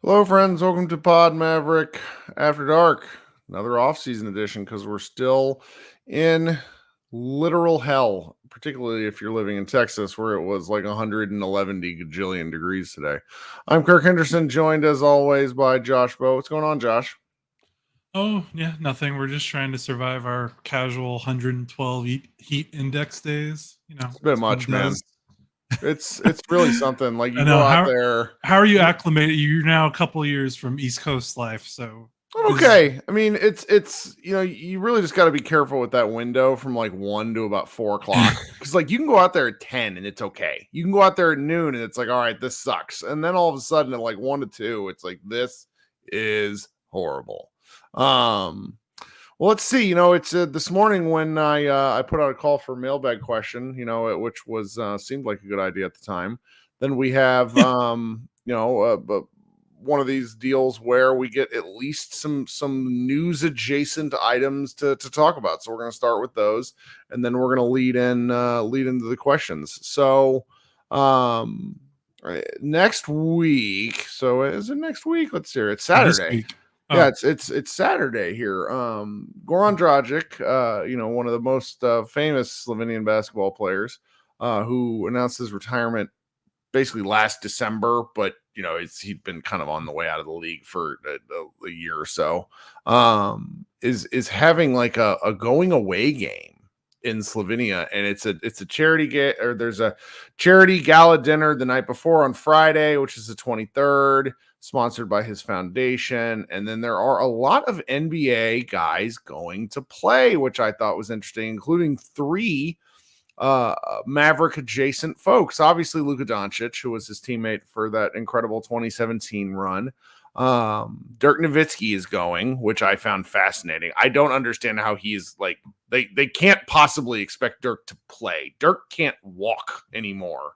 Hello, friends. Welcome to Pod Maverick After Dark, another off-season edition because we're still in literal hell, particularly if you're living in Texas, where it was like 111 gajillion degrees today. I'm Kirk Henderson, joined as always by Josh Bowe. What's going on, Josh? Oh, yeah, nothing. We're just trying to survive our casual 112 heat index days. It's a bit much, man. It's really something. Like you know, go out there. How are you acclimated? You're now a couple of years from East Coast life, so okay. I mean, it's you really just got to be careful with that window from like 1 to about 4 o'clock because like you can go out there at 10 and it's okay. You can go out there at noon and it's like, all right, this sucks, and then all of a sudden at like 1 to 2, it's like this is horrible. Well, let's see. It's this morning when I put out a call for a mailbag question, which was seemed like a good idea at the time. Then we have one of these deals where we get at least some news adjacent items to talk about. So we're going to start with those, and then we're going to lead into the questions. So next week. So is it next week? Let's see. It's Saturday. Yeah, it's Saturday here. Goran Dragic, one of the most famous Slovenian basketball players, who announced his retirement basically last December, but he'd been kind of on the way out of the league for a year or so. Is having like a going away game in Slovenia, and it's a charity or there's a charity gala dinner the night before on Friday, which is the 23rd. Sponsored by his foundation. And then there are a lot of NBA guys going to play, which I thought was interesting, including 3 Maverick adjacent folks. Obviously, Luka Doncic, who was his teammate for that incredible 2017 run. Dirk Nowitzki is going, which I found fascinating. I don't understand how he's like, they can't possibly expect Dirk to play. Dirk can't walk anymore.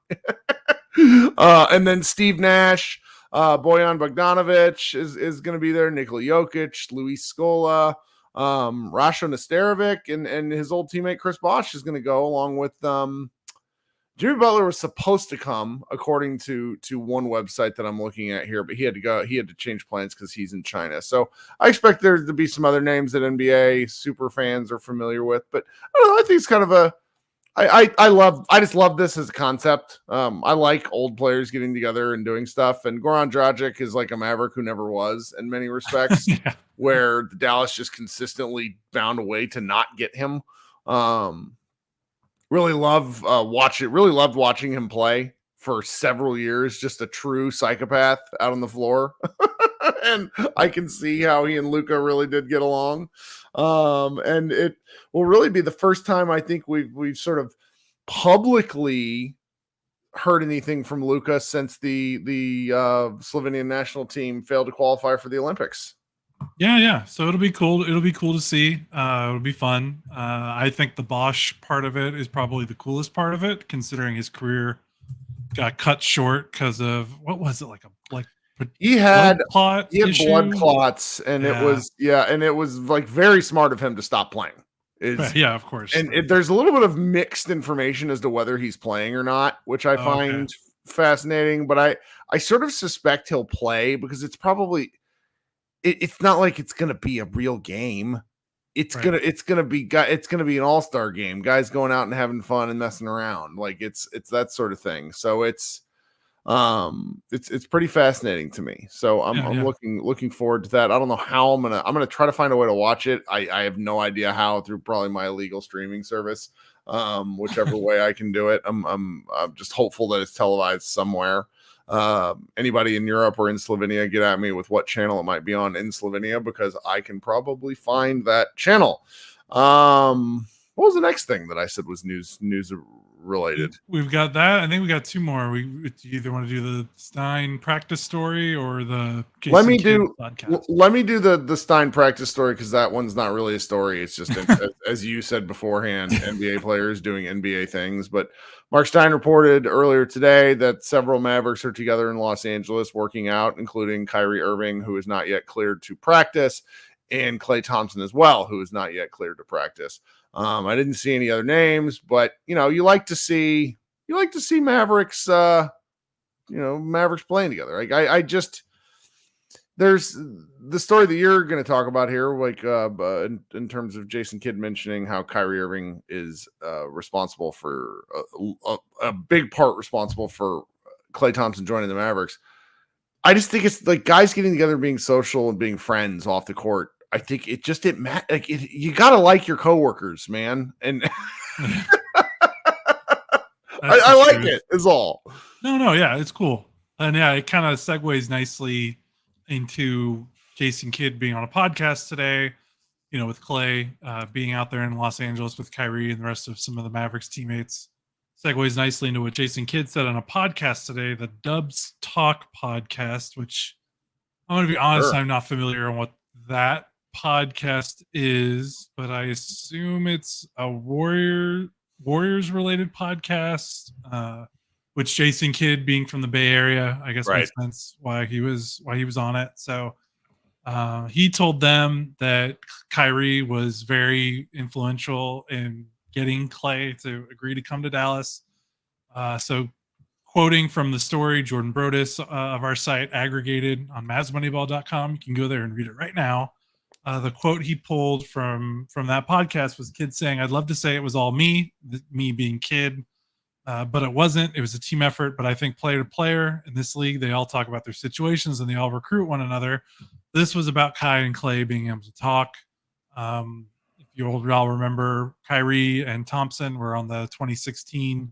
And then Steve Nash, Bojan Bogdanovic is going to be there. Nikola Jokic, Luis Scola, Rasho Nesterovic, and his old teammate Chris Bosh is going to go along with Jimmy Butler was supposed to come, according to one website that I'm looking at here, but he had to go. He had to change plans because he's in China. So I expect there to be some other names that NBA super fans are familiar with. But I don't know. I think it's kind of I just love this as a concept. I like old players getting together and doing stuff. And Goran Dragic is like a Maverick who never was in many respects, yeah. Where the Dallas just consistently found a way to not get him. Really loved watching him play for several years. Just a true psychopath out on the floor. And I can see how he and Luka really did get along. And it will really be the first time I think we've sort of publicly heard anything from Luka since the Slovenian national team failed to qualify for the Olympics. Yeah. So it'll be cool. It'll be cool to see. It'll be fun. I think the Bosch part of it is probably the coolest part of it, considering his career got cut short because of what was it like he had blood clots, and it was like very smart of him to stop playing. Yeah, of course. And there's a little bit of mixed information as to whether he's playing or not, which I find fascinating. But I sort of suspect he'll play because it's probably it's not like it's going to be a real game. It's gonna be an all-star game. Guys going out and having fun and messing around. Like it's that sort of thing. So it's pretty fascinating to me. So I'm looking forward to that. I don't know how I'm gonna try to find a way to watch it. I have no idea how, through probably my illegal streaming service, whichever way I can do it. I'm just hopeful that it's televised somewhere. Anybody in Europe or in Slovenia, get at me with what channel it might be on in Slovenia, because I can probably find that channel. What was the next thing that I said was news related? We've got that. I think we got two more. You either want to do the Stein practice story or the Jason let me Kidd do podcast. Let me do the Stein practice story, because that one's not really a story. It's just as you said beforehand, NBA players doing NBA things. But Mark Stein reported earlier today that several Mavericks are together in Los Angeles working out, including Kyrie Irving, who is not yet cleared to practice, and Klay Thompson as well, who is not yet cleared to practice. I didn't see any other names, but you like to see Mavericks, Mavericks playing together. Like I just, there's the story that you're going to talk about here, like in terms of Jason Kidd mentioning how Kyrie Irving is responsible for a big part responsible for Klay Thompson joining the Mavericks. I just think it's like guys getting together, being social and being friends off the court. I think you gotta like your coworkers, man. And I like it, is all. No, yeah, it's cool. And yeah, it kind of segues nicely into Jason Kidd being on a podcast today, with Klay being out there in Los Angeles with Kyrie and the rest of some of the Mavericks teammates. Segues nicely into what Jason Kidd said on a podcast today, the Dubs Talk podcast, which I'm going to be honest, sure, I'm not familiar on what that podcast is, but I assume it's a Warriors related podcast, which Jason Kidd, being from the Bay Area, I guess makes sense why he was on it. So he told them that Kyrie was very influential in getting Klay to agree to come to Dallas. So quoting from the story, Jordan Brodus of our site, Aggregated, on MavsMoneyball.com, you can go there and read it right now. The quote he pulled from that podcast was Kidd saying, "I'd love to say it was all me being Kidd, but it wasn't. It was a team effort. But I think player to player in this league, they all talk about their situations and they all recruit one another. This was about Kai and Klay being able to talk." If you all remember, Kyrie and Thompson were on the 2016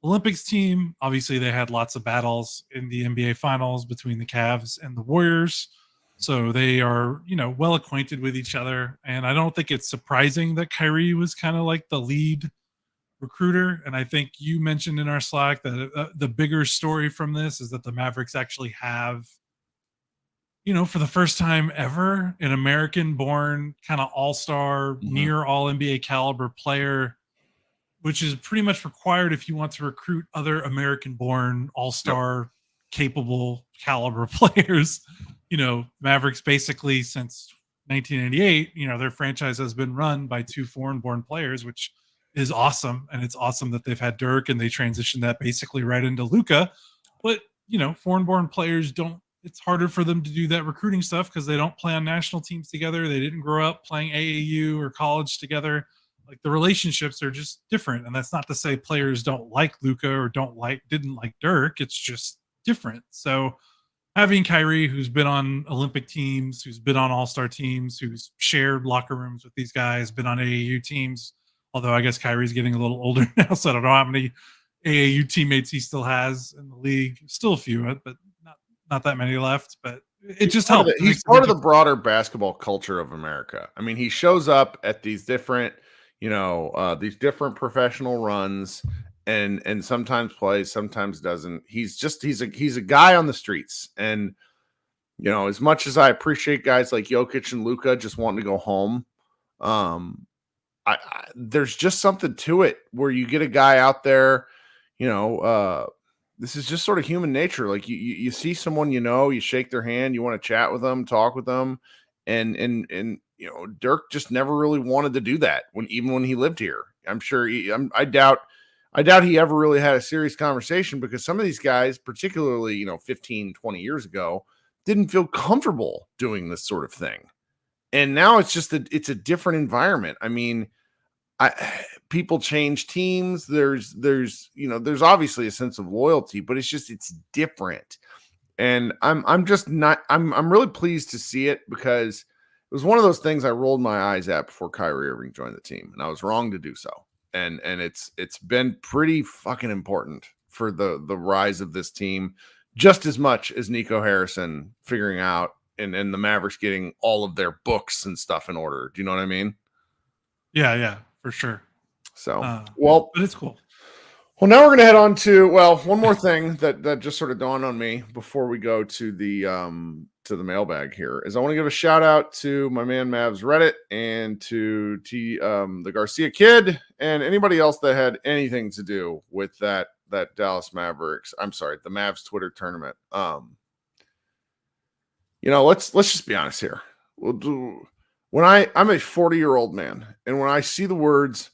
Olympics team. Obviously, they had lots of battles in the NBA Finals between the Cavs and the Warriors. So they are, well acquainted with each other. And I don't think it's surprising that Kyrie was kind of like the lead recruiter. And I think you mentioned in our Slack that the bigger story from this is that the Mavericks actually have, for the first time ever, an American-born kind of all-star, near all-NBA caliber player, which is pretty much required if you want to recruit other American-born all-star capable caliber players. Mavericks basically since 1998, their franchise has been run by two foreign-born players, which is awesome. And it's awesome that they've had Dirk and they transitioned that basically right into Luka. But, foreign-born players it's harder for them to do that recruiting stuff because they don't play on national teams together. They didn't grow up playing AAU or college together. Like, the relationships are just different. And that's not to say players don't like Luka or didn't like Dirk. It's just different. So having Kyrie, who's been on Olympic teams, who's been on all-star teams, who's shared locker rooms with these guys, been on AAU teams, although I guess Kyrie's getting a little older now, so I don't know how many AAU teammates he still has in the league. Still a few, but not that many left. But it just helps. He's part of the broader basketball culture of America. I mean, he shows up at these different, these different professional runs, and sometimes plays, sometimes doesn't. He's a guy on the streets. And as much as I appreciate guys like Jokic and Luka just wanting to go home, there's just something to it where you get a guy out there, this is just sort of human nature. Like you see someone, you shake their hand, you want to chat with them, talk with them. And Dirk just never really wanted to do that even when he lived here. I'm sure I doubt he ever really had a serious conversation, because some of these guys, particularly, 15, 20 years ago, didn't feel comfortable doing this sort of thing. And now it's just it's a different environment. I mean, people change teams. There's obviously a sense of loyalty, but it's different. And I'm really pleased to see it, because it was one of those things I rolled my eyes at before Kyrie Irving joined the team, and I was wrong to do so. And it's been pretty fucking important for the rise of this team just as much as Nico Harrison figuring out and the Mavericks getting all of their books and stuff in order. Do you know what I mean? Yeah, for sure. So, but it's cool. Well, now we're going to head on to, one more thing that just sort of dawned on me before we go to the mailbag here is I want to give a shout out to my man Mavs Reddit and to the Garcia kid and anybody else that had anything to do with that Dallas Mavericks. I'm sorry, the Mavs Twitter tournament. Let's just be honest here. I'm a 40-year-old man, and when I see the words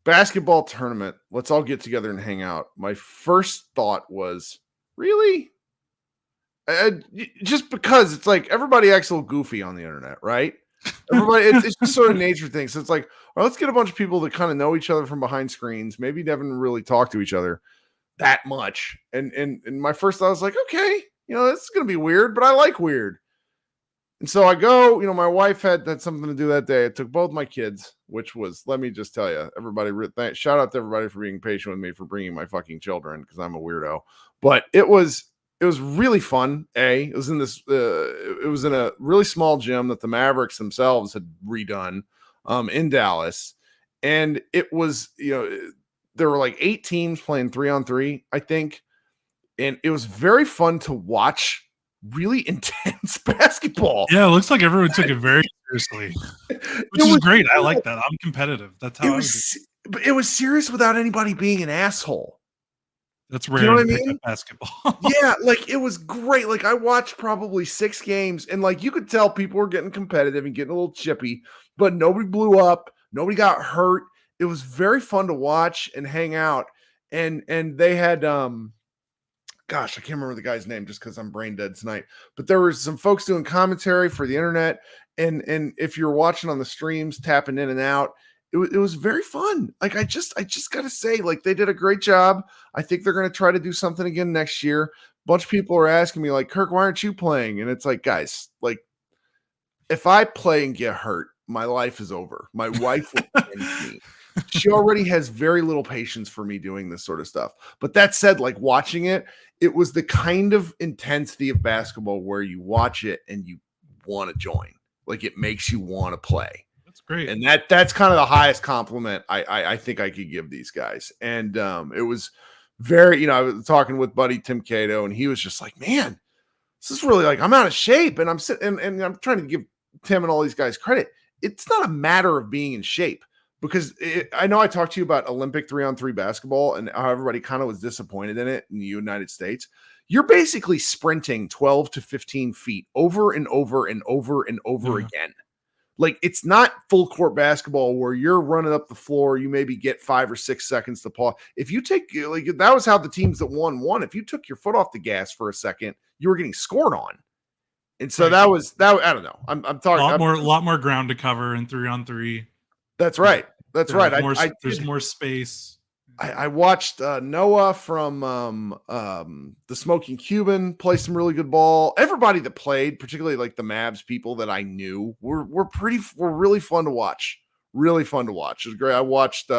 basketball tournament, let's all get together and hang out, my first thought was, really? Just because it's like everybody acts a little goofy on the internet, right? Everybody, it's just sort of nature things. So it's like, well, let's get a bunch of people that kind of know each other from behind screens, maybe never really talk to each other that much. And my first thought was like, okay, it's going to be weird, but I like weird. And so I go, my wife had something to do that day. I took both my kids, which was, let me just tell you, everybody, shout out to everybody for being patient with me for bringing my fucking children because I'm a weirdo. But it was really fun. It was in a really small gym that the Mavericks themselves had redone in Dallas. And it was, there were like 8 teams playing 3-on-3, I think. And it was very fun to watch really intense basketball. Yeah, it looks like everyone took it very seriously, which is great. I like that. I'm competitive. That's how but it was serious without anybody being an asshole. That's rare. You know what I mean? Basketball. Yeah, like it was great. Like I watched probably 6 games, and like you could tell people were getting competitive and getting a little chippy, but nobody blew up. Nobody got hurt. It was very fun to watch and hang out. And they had gosh, I can't remember the guy's name just because I'm brain dead tonight. But there was some folks doing commentary for the internet, and if you're watching on the streams, tapping in and out, it was very fun. Like I just got to say, like they did a great job. I think they're going to try to do something again next year. A bunch of people are asking me like, Kirk, why aren't you playing? And it's like, guys, like if I play and get hurt, my life is over. My wife will end me. She already has very little patience for me doing this sort of stuff. But that said, like watching it, it was the kind of intensity of basketball where you watch it and you want to join. Like it makes you want to play. That's great. And that's kind of the highest compliment I think I could give these guys. And it was very, I was talking with buddy Tim Cato, and he was just like, man, this is really like I'm out of shape. And I'm sitting and I'm trying to give Tim and all these guys credit. It's not a matter of being in shape. Because I know I talked to you about Olympic 3-on-3 basketball and how everybody kind of was disappointed in it in the United States. You're basically sprinting 12 to 15 feet over and over and over and over again. Like it's not full court basketball where you're running up the floor. You maybe get 5 or 6 seconds to pause. If you take like that was how the teams that won. If you took your foot off the gas for a second, you were getting scored on. And so that was I don't know. I'm talking a lot more ground to cover in 3-on-3. That's right. That's right. There's more space. I watched Noah from the Smoking Cuban play some really good ball. Everybody that played, particularly like the Mavs people that I knew, were really fun to watch. Really fun to watch. It was great. I watched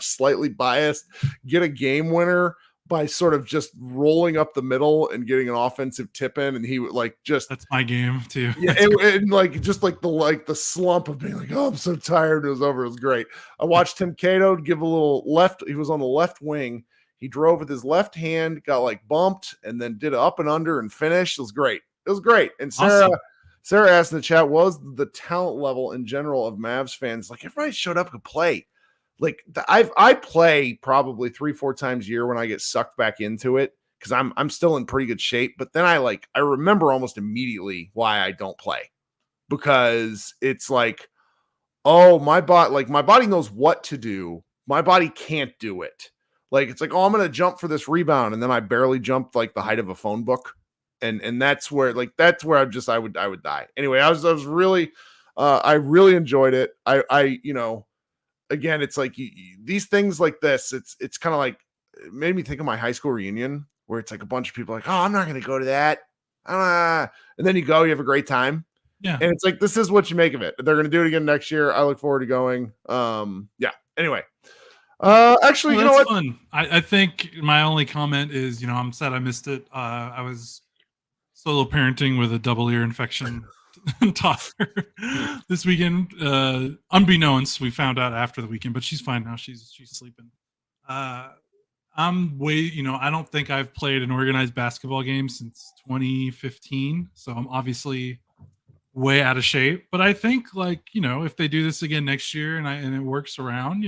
Slightly Biased get a game winner by sort of just rolling up the middle and getting an offensive tip in, and he would like just that's my game too. Yeah, and like just like the slump of being like, oh, I'm so tired. It was over. It was great. I watched Tim Cato give a little left. He was on the left wing. He drove with his left hand, got like bumped, and then did up and under and finished. It was great. It was great. And Sarah asked in the chat, what was the talent level in general of Mavs fans? Like everybody showed up to play. Like I play probably 3-4 times a year when I get sucked back into it because I'm still in pretty good shape. But then I remember almost immediately why I don't play, because it's like, oh, my body knows what to do. My body can't do it. Like it's like, oh, I'm gonna jump for this rebound, and then I barely jumped like the height of a phone book, and that's where I would die. Anyway, I was really I really enjoyed it. I again, it's like these things like this. It's kind of like it made me think of my high school reunion where it's like a bunch of people like, oh, I'm not going to go to that. And then you go, you have a great time. Yeah. And it's like, this is what you make of it. They're going to do it again next year. I look forward to going. Yeah. Anyway. Actually, you know what? Fun. I think my only comment is, I'm sad I missed it. I was solo parenting with a double ear infection toddler this weekend. Unbeknownst, we found out after the weekend, but she's fine now. She's sleeping. I'm I don't think I've played an organized basketball game since 2015, so I'm obviously way out of shape. But I think, if they do this again next year and it works around,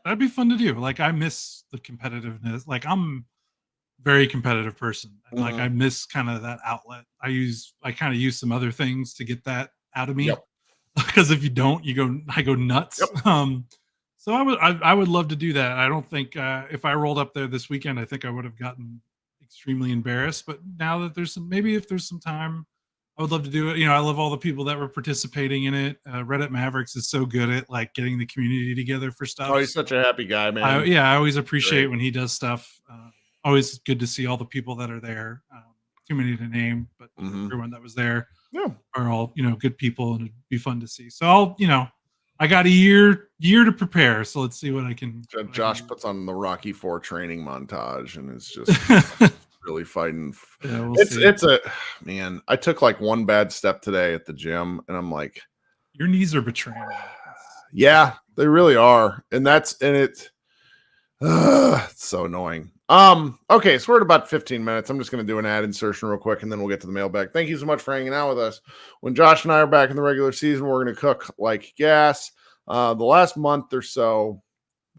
that'd be fun to do. Like, I miss the competitiveness. Like, I'm a very competitive person. And like, I miss kind of that outlet. I kind of use some other things to get that out of me. Yep. Because if you don't, I go nuts. Yep. So I would love to do that. I don't think if I rolled up there this weekend, I think I would have gotten extremely embarrassed. But now that if there's some time, I would love to do it. I love all the people that were participating in it. Reddit Mavericks is so good at like getting the community together for stuff. Oh, he's such a happy guy, man. I always appreciate when he does stuff. Always good to see all the people that are there. Too many to name, but everyone that was there are all good people, and it'd be fun to see. So I got a year to prepare. So let's see what I can. Josh puts on the Rocky IV training montage and is just really fighting. Yeah, it's a man. I took like one bad step today at the gym, and I'm like, your knees are betraying you. Yeah, they really are, and it's so annoying. Okay, so we're at about 15 minutes. I'm just going to do an ad insertion real quick, and then we'll get to the mailbag. Thank you so much for hanging out with us. When Josh and I are back in the regular season, we're going to cook like gas. The last month or so,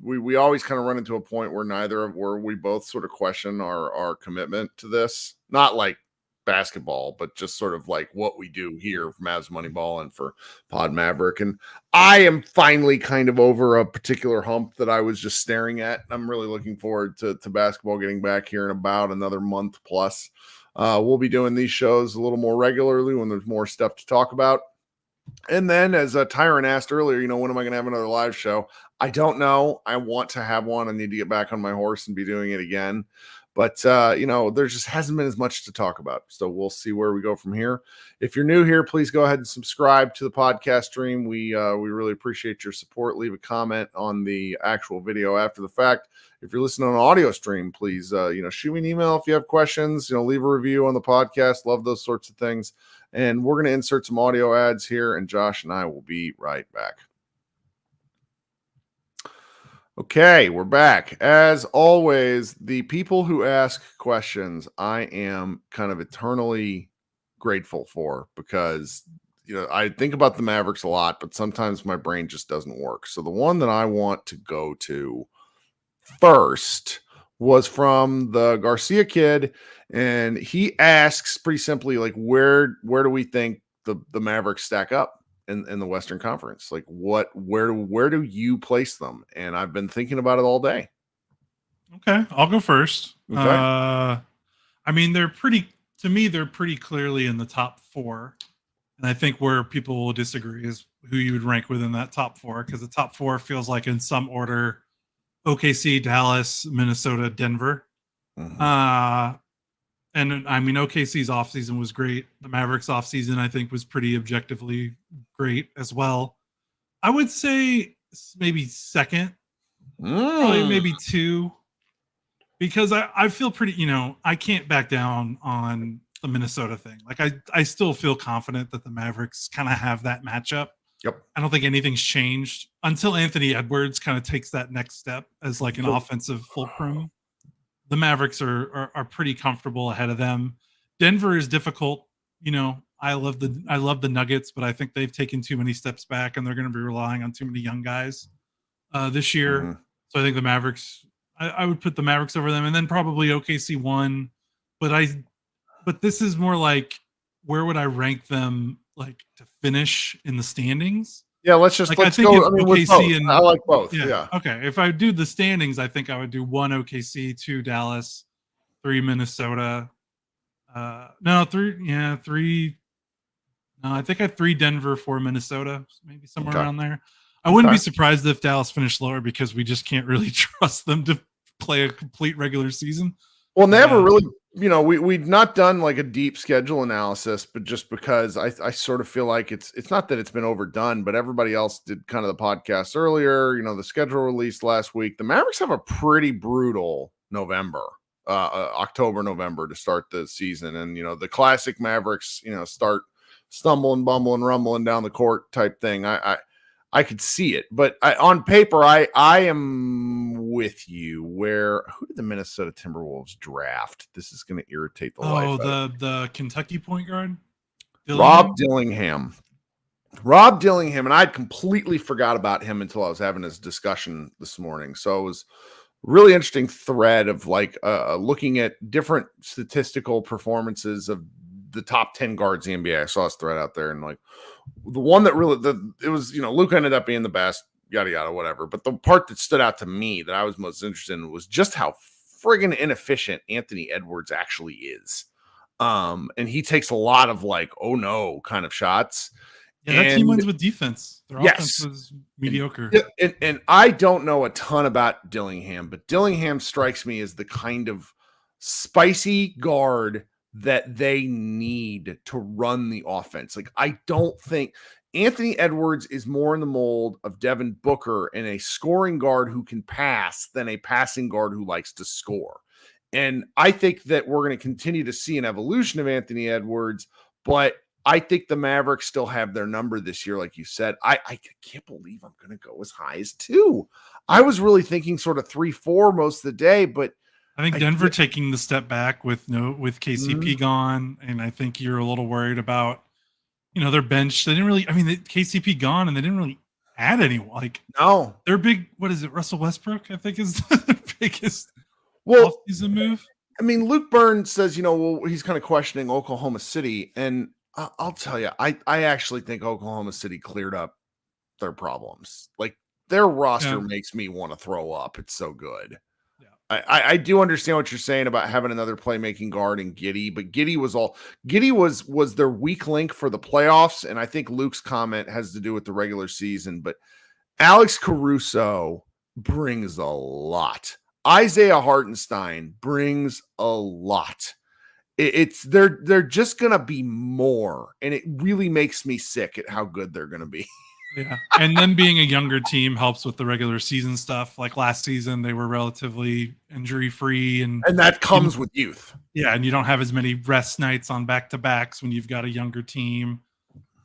we always kind of run into a point where we both sort of question our commitment to this. Not like basketball, but just sort of like what we do here for Mavs Moneyball and for Pod Maverick. And I am finally kind of over a particular hump that I was just staring at. I'm really looking forward to basketball getting back here in about another month plus. We'll be doing these shows a little more regularly when there's more stuff to talk about. And then, as Tyron asked earlier, when am I going to have another live show? I don't know. I want to have one. I need to get back on my horse and be doing it again. But, there just hasn't been as much to talk about. So we'll see where we go from here. If you're new here, please go ahead and subscribe to the podcast stream. We really appreciate your support. Leave a comment on the actual video after the fact. If you're listening on an audio stream, please, shoot me an email if you have questions. Leave a review on the podcast. Love those sorts of things. And we're going to insert some audio ads here, and Josh and I will be right back. Okay, we're back. As always, the people who ask questions, I am kind of eternally grateful for, because, I think about the Mavericks a lot, but sometimes my brain just doesn't work. So the one that I want to go to first was from the Garcia kid, and he asks pretty simply, like, where do we think the Mavericks stack up in the Western Conference? Like, where do you place them? And I've been thinking about it all day. Okay, I'll go first. Okay. They're pretty clearly in the top four. And I think where people will disagree is who you would rank within that top four, because the top four feels like, in some order, OKC, Dallas, Minnesota, Denver. And OKC's offseason was great. The Mavericks offseason, I think, was pretty objectively great as well. I would say maybe second, probably maybe two, because I feel pretty, I can't back down on the Minnesota thing. Like, I still feel confident that the Mavericks kind of have that matchup. Yep. I don't think anything's changed until Anthony Edwards kind of takes that next step as like an offensive fulcrum. The Mavericks are pretty comfortable ahead of them. Denver is difficult. I love the Nuggets, but I think they've taken too many steps back, and they're going to be relying on too many young guys this year. So I think the Mavericks, I would put the Mavericks over them, and then probably OKC 1. But this is more like, where would I rank them, like, to finish in the standings? Yeah, let's go. OKC and I like both. Yeah. Okay. If I do the standings, I think I would do 1 OKC, 2 Dallas, 3 Minnesota. 3. No, I think I have 3 Denver, 4 Minnesota, maybe somewhere around there. I wouldn't be surprised if Dallas finished lower, because we just can't really trust them to play a complete regular season. Well, never really, we'd not done like a deep schedule analysis, but just because I sort of feel like it's not that it's been overdone, but everybody else did kind of the podcast earlier. The schedule released last week. The Mavericks have a pretty brutal November, October, November to start the season. And, the classic Mavericks, start stumbling, bumbling, rumbling down the court type thing. I could see it, but on paper, I am with you. Who did the Minnesota Timberwolves draft? This is going to irritate the life. The Kentucky point guard, Rob Dillingham, and I'd completely forgot about him until I was having this discussion this morning. So it was a really interesting thread of like looking at different statistical performances of the top 10 guards in the NBA. I saw this thread out there, and like the one that really, it was, Luka ended up being the best, yada, yada, whatever. But the part that stood out to me that I was most interested in was just how friggin' inefficient Anthony Edwards actually is. And he takes a lot of like, oh no, kind of shots. Yeah, that team wins with defense. Their offense was mediocre. And I don't know a ton about Dillingham, but Dillingham strikes me as the kind of spicy guard that they need to run the offense. Like, I don't think Anthony Edwards is more in the mold of Devin Booker and a scoring guard who can pass than a passing guard who likes to score. And I think that we're going to continue to see an evolution of Anthony Edwards, but I think the Mavericks still have their number this year. Like you said, I can't believe I'm going to go as high as 2. I was really thinking sort of 3-4 most of the day, but I think Denver taking the step back with KCP gone, and I think you're a little worried about, their bench. They didn't really. I mean, KCP gone, and they didn't really add anyone. Like, no, their big. What is it? Russell Westbrook, I think, is the biggest off-season move. I mean, Luke Burns says, he's kind of questioning Oklahoma City, and I'll tell you, I actually think Oklahoma City cleared up their problems. Like, their roster makes me want to throw up. It's so good. I do understand what you're saying about having another playmaking guard in Giddey, but Giddey was their weak link for the playoffs, and I think Luke's comment has to do with the regular season. But Alex Caruso brings a lot. Isaiah Hartenstein brings a lot. They're just gonna be more, and it really makes me sick at how good they're gonna be. Yeah, and then being a younger team helps with the regular season stuff. Like last season, they were relatively injury-free, and that comes with youth. Yeah, and you don't have as many rest nights on back-to-backs when you've got a younger team.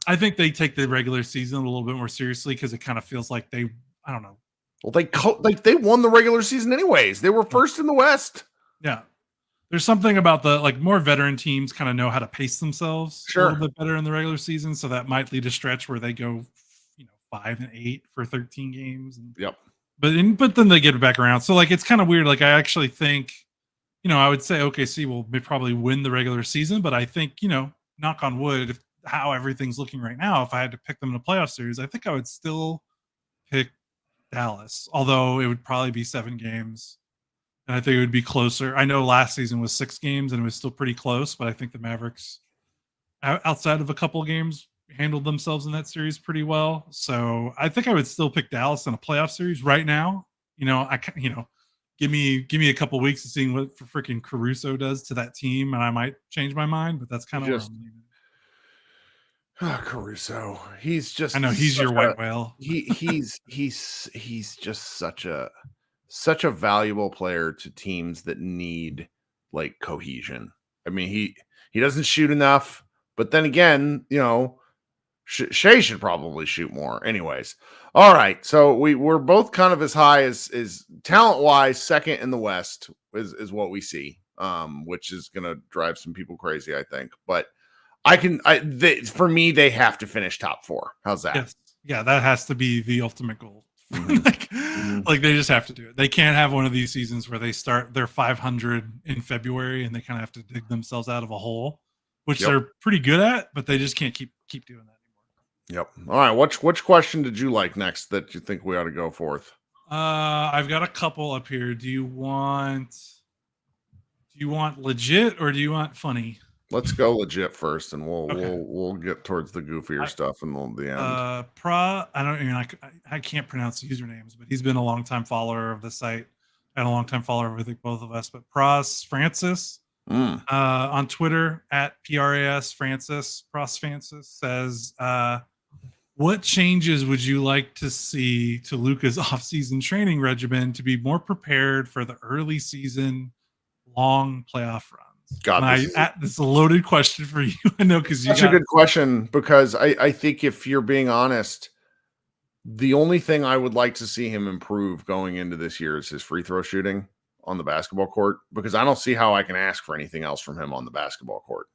I think they take the regular season a little bit more seriously because it kind of feels like I don't know. Well, they won the regular season anyways. They were first in the West. Yeah. There's something about the more veteran teams kind of know how to pace themselves a little bit better in the regular season, so that might lead a stretch where they go 5-8 for 13 games. Yep. But then they get it back around. So like it's kind of weird. Like I actually think, I would say OKC will probably win the regular season, but I think, knock on wood, how everything's looking right now, if I had to pick them in a playoff series, I think I would still pick Dallas, although it would probably be 7 games. And I think it would be closer. I know last season was 6 games and it was still pretty close, but I think the Mavericks, outside of a couple of games, handled themselves in that series pretty well. So I think I would still pick Dallas in a playoff series right now. Give me a couple of weeks of seeing what freaking Caruso does to that team, and I might change my mind. But that's kind of what I'm leaving. Caruso, he's just. I know he's your white whale. He's just such a valuable player to teams that need like cohesion. I mean, he doesn't shoot enough, but then again, Shea should probably shoot more. Anyways, all right. So we're both kind of as high as talent wise, second in the West is what we see, which is going to drive some people crazy, I think. But for me, they have to finish top 4. How's that? Yes. Yeah, that has to be the ultimate goal. Like they just have to do it. They can't have one of these seasons where they start their 500 in February and they kind of have to dig themselves out of a hole, which they're pretty good at, but they just can't keep doing that. Yep. All right. Which question did you like next that you think we ought to go forth? I've got a couple up here. Do you want legit or do you want funny? Let's go legit first, and we'll get towards the goofier stuff in the end. I can't pronounce the usernames, but he's been a long time follower of the site. and a longtime follower of, I think, both of us, but Pros Francis on Twitter at PRAS Francis, Pros Francis says, what changes would you like to see to Luka's offseason training regimen to be more prepared for the early season long playoff runs? God, this is a loaded question for you. I know, because such a good question, because I think, if you're being honest, the only thing I would like to see him improve going into this year is his free throw shooting on the basketball court, because I don't see how I can ask for anything else from him on the basketball court.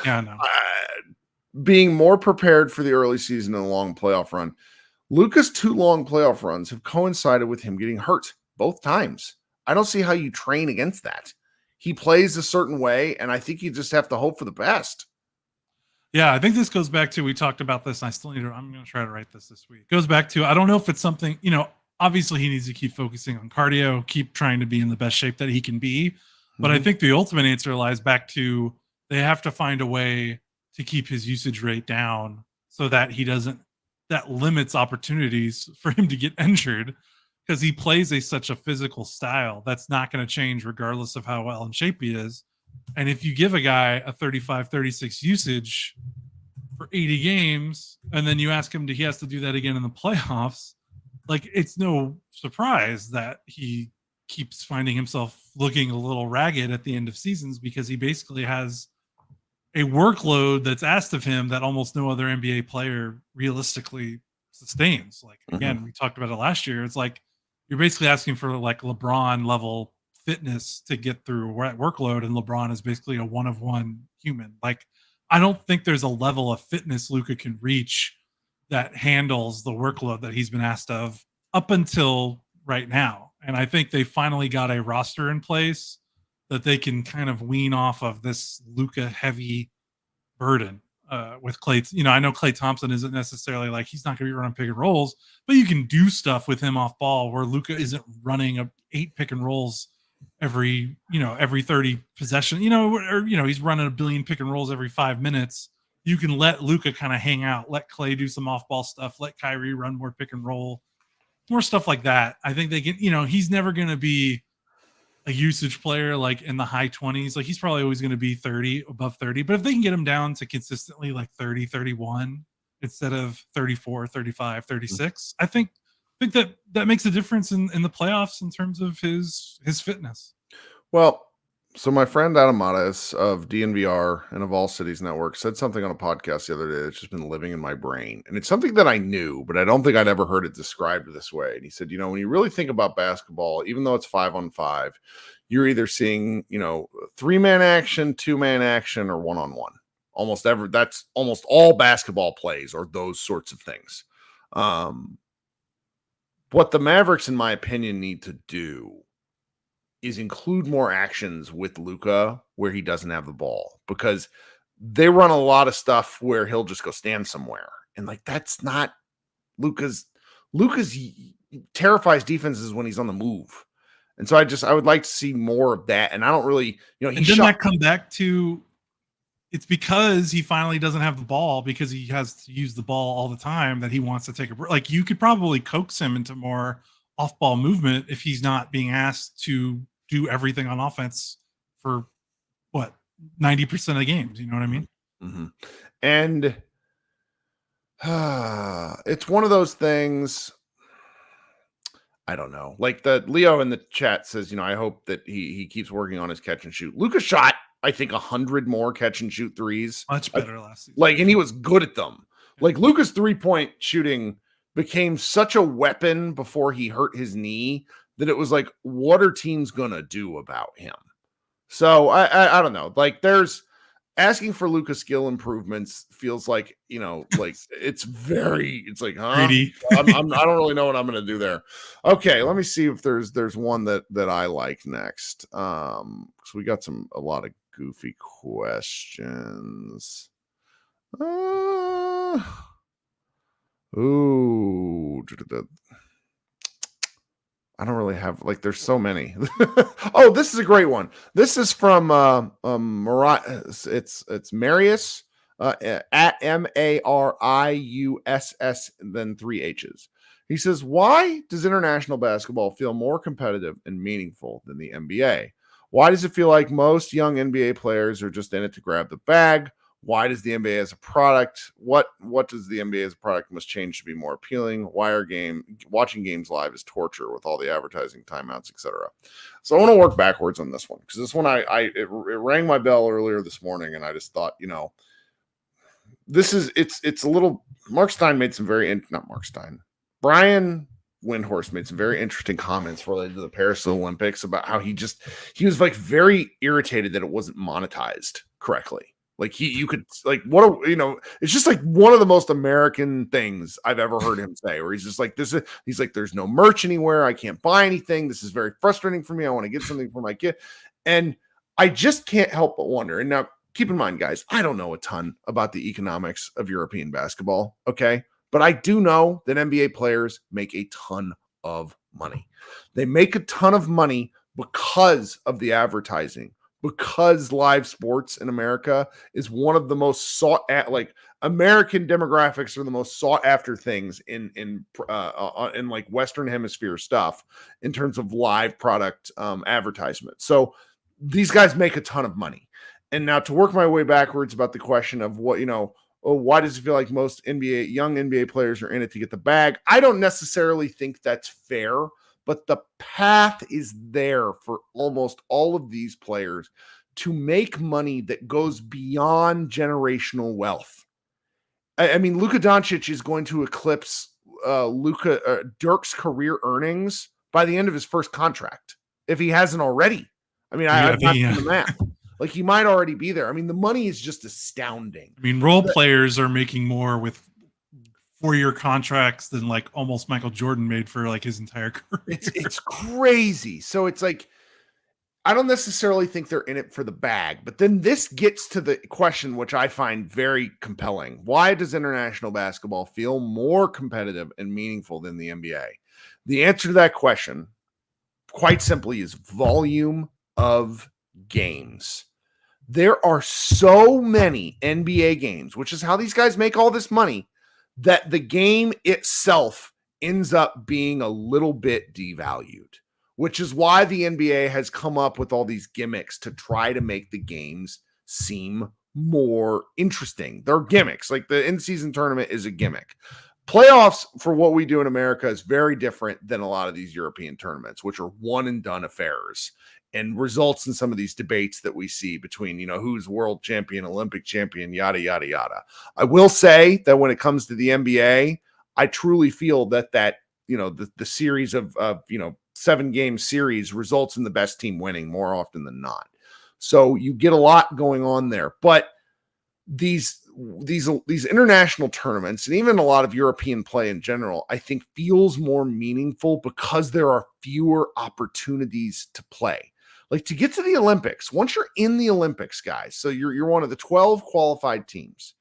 Yeah, I know. Being more prepared for the early season and a long playoff run. Luka's 2 long playoff runs have coincided with him getting hurt both times. I don't see how you train against that. He plays a certain way, and I think you just have to hope for the best. Yeah, I think this goes back to, we talked about this, and I'm going to try to write this week. It goes back to, I don't know if it's something, obviously he needs to keep focusing on cardio, keep trying to be in the best shape that he can be. But I think the ultimate answer lies back to, they have to find a way to keep his usage rate down so that that limits opportunities for him to get injured, because he plays such a physical style that's not going to change regardless of how well in shape he is. And if you give a guy a 35, 36 usage for 80 games, and then you ask him he has to do that again in the playoffs, like, it's no surprise that he keeps finding himself looking a little ragged at the end of seasons, because he basically has a workload that's asked of him that almost no other NBA player realistically sustains. Like, again, we talked about it last year. It's like, you're basically asking for like LeBron level fitness to get through a workload, and LeBron is basically a one-of-one human. Like, I don't think there's a level of fitness Luka can reach that handles the workload that he's been asked of up until right now. And I think they finally got a roster in place that they can kind of wean off of this Luka heavy burden with Clay. I know Clay Thompson isn't necessarily, like, he's not going to be running pick and rolls, but you can do stuff with him off ball where Luka isn't running 8 pick and rolls every 30 possession, he's running a billion pick and rolls every 5 minutes. You can let Luka kind of hang out, let Clay do some off ball stuff, let Kyrie run more pick and roll, more stuff like that. I think they can, he's never going to be a usage player like in the high 20s. Like, he's probably always going to be above 30, but if they can get him down to consistently like 30, 31 instead of 34, 35, 36, I think that makes a difference in the playoffs in terms of his fitness. Well, so my friend Adam Matas of DNVR and of All Cities Network said something on a podcast the other day that's just been living in my brain. And it's something that I knew, but I don't think I'd ever heard it described this way. And he said, when you really think about basketball, even though it's 5-on-5, you're either seeing, 3-man action, 2-man action, or 1-on-1. That's almost all basketball plays, or those sorts of things. What the Mavericks, in my opinion, need to do is include more actions with Luka where he doesn't have the ball, because they run a lot of stuff where he'll just go stand somewhere. And like, that's not Luka's terrifies defenses when he's on the move. And so I would like to see more of that. And I don't really, and didn't that come back to, it's because he finally doesn't have the ball, because he has to use the ball all the time, that he wants to take a break. Like, you could probably coax him into more off-ball movement if he's not being asked to do everything on offense for 90% of the games. You know what I mean? Mm-hmm. And it's one of those things. I don't know. Like, the Leo in the chat says, I hope that he keeps working on his catch and shoot. Luka shot, I think, 100 more catch and shoot threes. Much better last season. Like, and he was good at them. Like, Luka's 3-point shooting became such a weapon before he hurt his knee that it was like, what are teams going to do about him? So I don't know. Like, there's asking for Luka skill improvements feels like, like it's like, huh? I don't really know what I'm going to do there. Okay. Let me see if there's one that I like next. So we got a lot of goofy questions. Ooh, I don't really have, like, there's so many. Oh, this is a great one. This is from it's Marius at Mariuss, then 3 H's. He says, why does international basketball feel more competitive and meaningful than the NBA? Why does it feel like most young NBA players are just in it to grab the bag? Why does the NBA as a product? What does the NBA as a product must change to be more appealing? Why are watching games live is torture with all the advertising, timeouts, etc. So I want to work backwards on this one because this one it rang my bell earlier this morning, and I just thought, it's a little. Mark Stein made some not Mark Stein. Brian Windhorst made some very interesting comments related to the Paris Olympics about how he was like very irritated that it wasn't monetized correctly. Like you could like it's just like one of the most American things I've ever heard him say, where he's just like he's like, there's no merch anywhere, I can't buy anything. This is very frustrating for me. I want to get something for my kid. And I just can't help but wonder. And now keep in mind, guys, I don't know a ton about the economics of European basketball. Okay. But I do know that NBA players make a ton of money. They make a ton of money because of the advertising, because live sports in America is one of the most sought at, like American demographics are the most sought after things in like Western Hemisphere stuff in terms of live product advertisement. So these guys make a ton of money. And now to work my way backwards about the question of what, why does it feel like most young NBA players are in it to get the bag? I don't necessarily think that's fair, but the path is there for almost all of these players to make money that goes beyond generational wealth. I mean, Luka Doncic is going to eclipse Dirk's career earnings by the end of his first contract, if he hasn't already. I mean, I've not done the math. Like, he might already be there. I mean, the money is just astounding. I mean, role players are making more with 4-year contracts than like almost Michael Jordan made for like his entire career. It's crazy. So it's like, I don't necessarily think they're in it for the bag, but then this gets to the question, which I find very compelling. Why does international basketball feel more competitive and meaningful than the NBA? The answer to that question, quite simply, is volume of games. There are so many NBA games, which is how these guys make all this money, that the game itself ends up being a little bit devalued, which is why the NBA has come up with all these gimmicks to try to make the games seem more interesting. They're gimmicks. Like the in-season tournament is a gimmick. Playoffs, for what we do in America, is very different than a lot of these European tournaments, which are one-and-done affairs, and results in some of these debates that we see between, who's world champion, Olympic champion, yada, yada, yada. I will say that when it comes to the NBA, I truly feel that the series of 7-game series results in the best team winning more often than not. So you get a lot going on there. But these international tournaments, and even a lot of European play in general, I think feels more meaningful because there are fewer opportunities to play. Like, to get to the Olympics, once you're in the Olympics, guys, so you're one of the 12 qualified teams.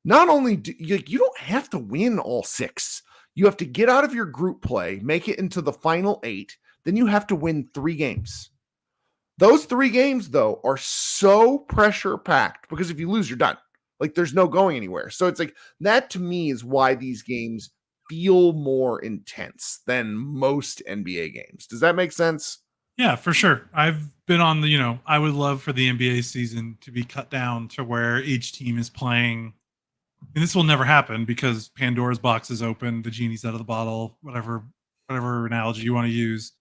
Not only you don't have to win all 6. You have to get out of your group play, make it into the final 8. Then you have to win 3 games. Those 3 games, though, are so pressure packed because if you lose, you're done. Like, there's no going anywhere. So it's like that, to me, is why these games feel more intense than most NBA games. Does that make sense? Yeah, for sure. I've been on I would love for the NBA season to be cut down to where each team is playing. And this will never happen because Pandora's box is open, the genie's out of the bottle, whatever analogy you want to use,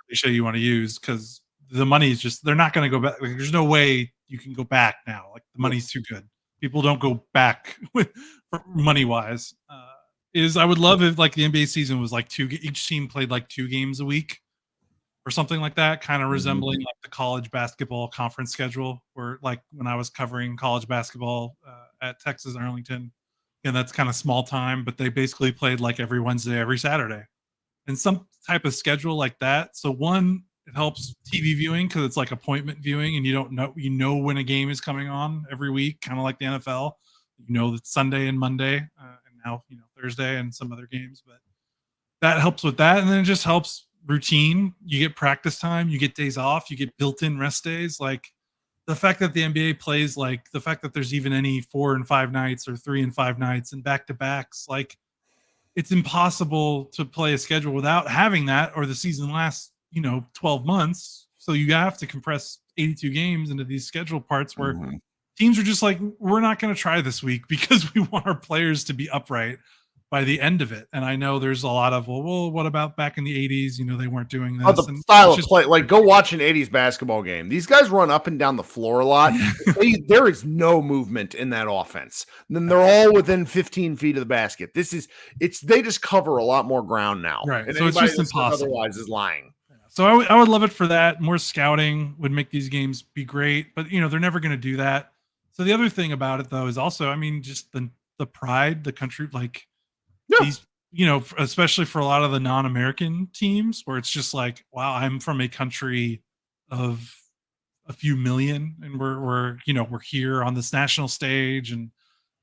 cliche you want to use, because the money is just, they're not going to go back. Like, there's no way you can go back now. Like, the money's too good. People don't go back with money wise. I would love if like the NBA season was like each team played like 2 games a week or something like that, kind of resembling like the college basketball conference schedule, where like when I was covering college basketball at Texas Arlington, and that's kind of small time, but they basically played like every Wednesday, every Saturday, and some type of schedule like that. So one, it helps TV viewing because it's like appointment viewing, and you know when a game is coming on every week, kind of like the NFL. It's Sunday and Monday, and now Thursday and some other games, but that helps with that, and then it just helps routine. You get practice time, you get days off, you get built-in rest days. Like, the fact that the NBA plays, like the fact that there's even any 4 and 5 nights or 3 and 5 nights and back-to-backs, like it's impossible to play a schedule without having that, or the season lasts, 12 months. So you have to compress 82 games into these schedule parts where teams are just like, we're not going to try this week because we want our players to be upright by the end of it. And I know there's a lot of, well, what about back in the 80s? They weren't doing this. The style of play, like go watch an 80s basketball game. These guys run up and down the floor a lot. There is no movement in that offense. And then they're all within 15 feet of the basket. They just cover a lot more ground now. Right. And so it's just impossible. Otherwise is lying. So I would love it for that. More scouting would make these games be great, but they're never going to do that. So the other thing about it though is also, just the pride, the country, like these, especially for a lot of the non-American teams where it's just like, wow, I'm from a country of a few million and we're here on this national stage and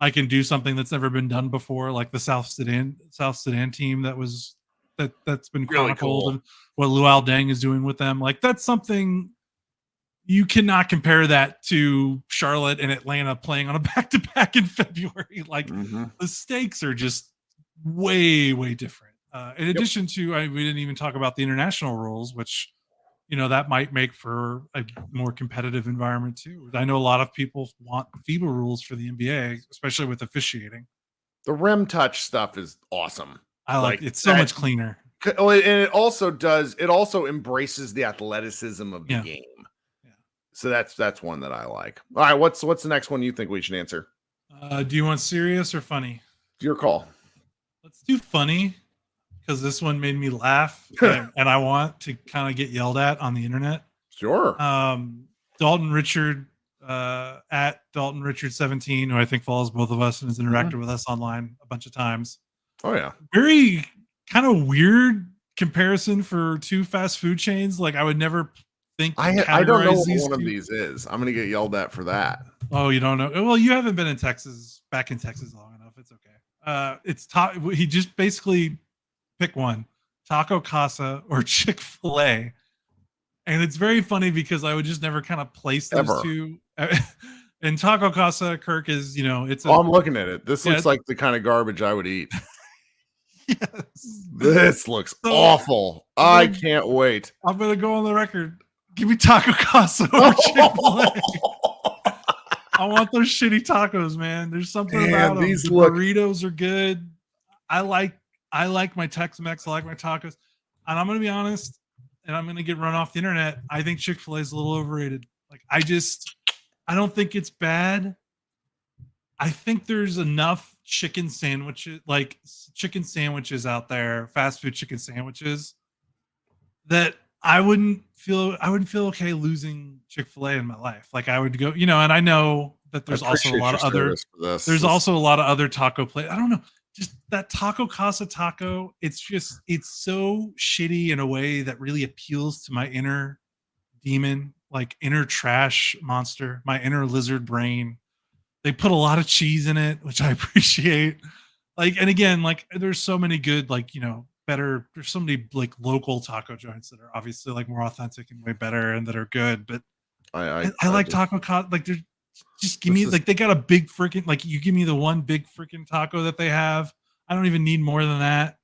I can do something that's never been done before, like the South Sudan team that's been chronicled, really cool. And what Luol Deng is doing with them. Like that's something you cannot compare that to Charlotte and Atlanta playing on a back-to-back in February. Like the stakes are just way, way different. In addition to, we didn't even talk about the international rules, which, that might make for a more competitive environment too. I know a lot of people want FIBA rules for the NBA, especially with officiating. The rim touch stuff is awesome. I like it's so much cleaner. And it also embraces the athleticism of the game. Yeah. So that's one that I like. All right, what's the next one you think we should answer? Do you want serious or funny? Your call. Let's do funny because this one made me laugh and I want to kind of get yelled at on the internet. Sure. Dalton Richard at Dalton Richard 17, who I think follows both of us and has interacted with us online a bunch of times. Oh yeah. Very kind of weird comparison for two fast food chains. Like I would never think. I don't know what one of these is. I'm gonna get yelled at for that. Oh, you don't know? Well, you haven't been back in Texas long enough. It's okay. He just basically pick one: Taco Casa or Chick-fil-A. And it's very funny because I would just never kind of place those two. And Taco Casa, Kirk is, it's. I'm looking at it. This looks like the kind of garbage I would eat. Yes. This looks awful. I can't wait. I'm gonna go on the record. Give me Taco Casa or Chick-fil-A. I want those shitty tacos, man. There's something about them. The burritos are good. I like my Tex-Mex. I like my tacos. And I'm gonna be honest, and I'm gonna get run off the internet. I think Chick-fil-A is a little overrated. Like I don't think it's bad. I think there's enough chicken sandwiches out there, fast food chicken sandwiches, that I wouldn't feel okay losing Chick-fil-A in my life. Like I would go, and I know that there's also a lot of other taco places. I don't know, just that Taco Casa taco. It's so shitty in a way that really appeals to my inner demon, like inner trash monster, my inner lizard brain. They put a lot of cheese in it, which I appreciate. Like, and again, like there's so many good, like, better, there's so many like local taco joints that are obviously like more authentic and way better and that are good. But I like Taco Casa. Like just give me like, they got a big freaking, like you give me the one big freaking taco that they have. I don't even need more than that.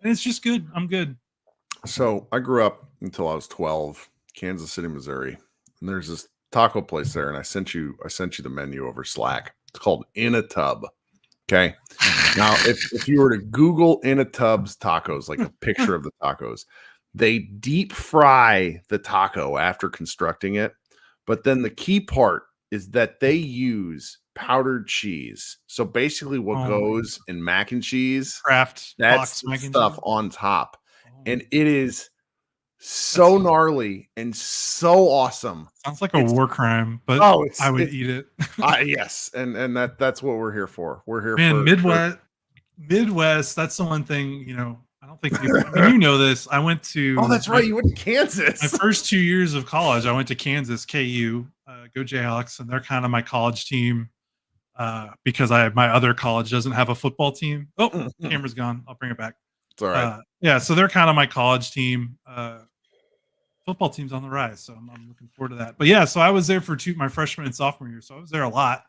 And it's just good. I'm good. So I grew up until I was 12, Kansas City, Missouri. And there's this taco place there, and I sent you the menu over Slack. It's called In a Tub. Okay. Now, if you were to Google In a Tub's tacos, like a picture of the tacos, they deep fry the taco after constructing it. But then the key part is that they use powdered cheese. So basically what goes in mac and cheese, that's stuff on top. And it is so gnarly and so awesome. Sounds like a war crime, but I would eat it. Yes, and that's what we're here for. We're here for Midwest. That's the one thing, I don't think you know this. I went to that's right. You went to Kansas. My first 2 years of college, I went to Kansas, KU, go Jayhawks, and they're kind of my college team because my other college doesn't have a football team. Oh, camera's gone. I'll bring it back. It's all right. So they're kind of my college team. Football team's on the rise, so I'm looking forward to that. But yeah, so I was there for my freshman and sophomore year, so I was there a lot.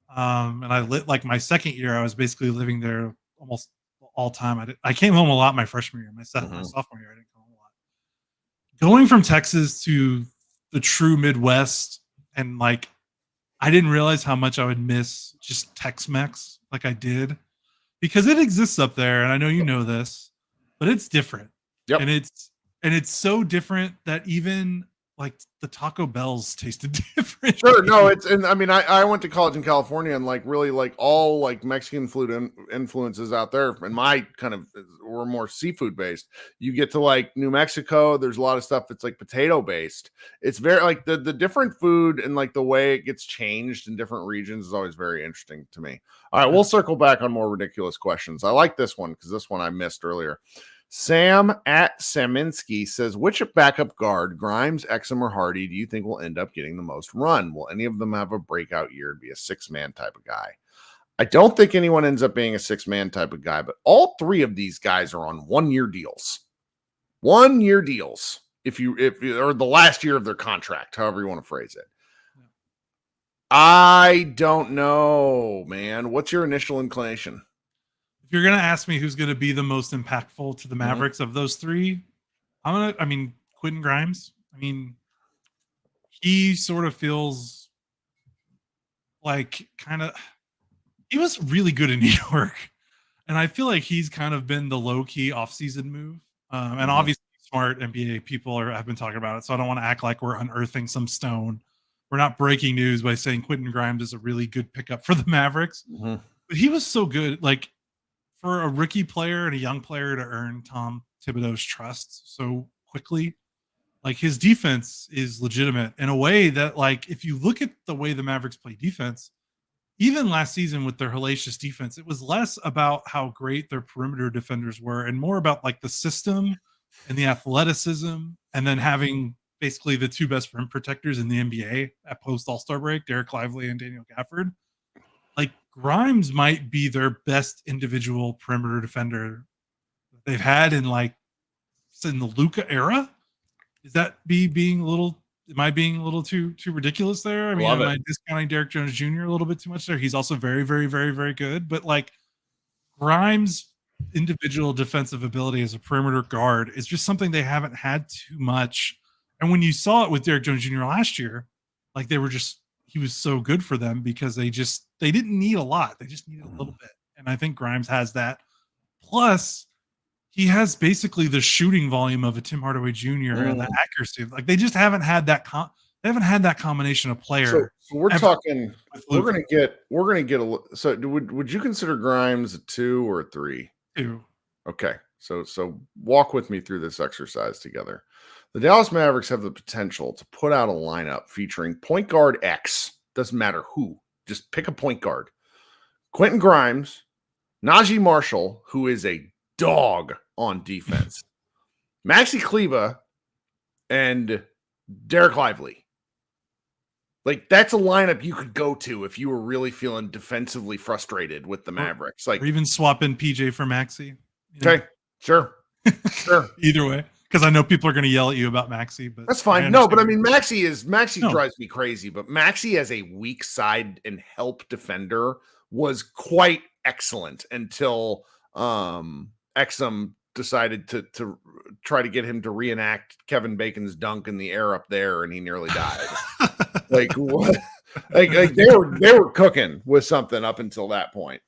And I lit like my second year, I was basically living there almost all time. I came home a lot my freshman year. My sophomore year, I didn't come home a lot. Going from Texas to the true Midwest, and like I didn't realize how much I would miss just Tex-Mex like I did, because it exists up there, and I know you know this, but it's different. Yep. And it's so different that even like the Taco Bells tasted different. Sure, no, and I mean, I went to college in California, and like really like all like Mexican food influences out there, and my kind of were more seafood based. You get to like New Mexico, there's a lot of stuff that's like potato based. It's very like the different food and like the way it gets changed in different regions is always very interesting to me. All right, we'll circle back on more ridiculous questions. I like this one because this one I missed earlier. Sam at Saminsky says, which backup guard, Grimes, Exum, or Hardy, do you think will end up getting the most run? Will any of them have a breakout year and be a six-man type of guy? I don't think anyone ends up being a six-man type of guy, but all three of these guys are on 1-year deals. 1-year deals, if or the last year of their contract, however you want to phrase it. I don't know, man. What's your initial inclination? If you're going to ask me who's going to be the most impactful to the Mavericks of those three, Quentin Grimes. I mean, he sort of feels like he was really good in New York. And I feel like he's kind of been the low-key offseason move. And obviously smart NBA people have been talking about it. So I don't want to act like we're unearthing some stone. We're not breaking news by saying Quentin Grimes is a really good pickup for the Mavericks. But he was so good. Like, for a rookie player and a young player to earn Tom Thibodeau's trust so quickly, like his defense is legitimate in a way that, like, if you look at the way the Mavericks play defense, even last season with their hellacious defense, it was less about how great their perimeter defenders were and more about like the system and the athleticism, and then having basically the two best rim protectors in the NBA at post All-Star break, Derek Lively and Daniel Gafford. Like, Grimes might be their best individual perimeter defender that they've had in the Luka era. Is that being a little? Am I being a little too ridiculous there? I mean, am I discounting Derek Jones Jr. a little bit too much there? He's also very, very, very, very good. But like, Grimes' individual defensive ability as a perimeter guard is just something they haven't had too much. And when you saw it with Derek Jones Jr. last year, like he was so good for them because they didn't need a lot. They just needed a little bit. And I think Grimes has that. Plus, he has basically the shooting volume of a Tim Hardaway Jr. and the accuracy. Like, they just haven't had that combination of player. So we're talking. We're gonna get a. So would you consider Grimes a 2 or a 3? 2. Okay. So walk with me through this exercise together. The Dallas Mavericks have the potential to put out a lineup featuring point guard X. Doesn't matter who. Just pick a point guard. Quentin Grimes, Najee Marshall, who is a dog on defense, Maxi Kleber, and Derek Lively. Like, that's a lineup you could go to if you were really feeling defensively frustrated with the Mavericks. Like, or even swap in PJ for Maxi. Okay, sure. Either way. Because I know people are going to yell at you about Maxi, but that's fine. No, but I mean, Maxi drives me crazy. But Maxi as a weak side and help defender was quite excellent until Exum decided to try to get him to reenact Kevin Bacon's dunk in the air up there, and he nearly died. Like, what? Like they were cooking with something up until that point.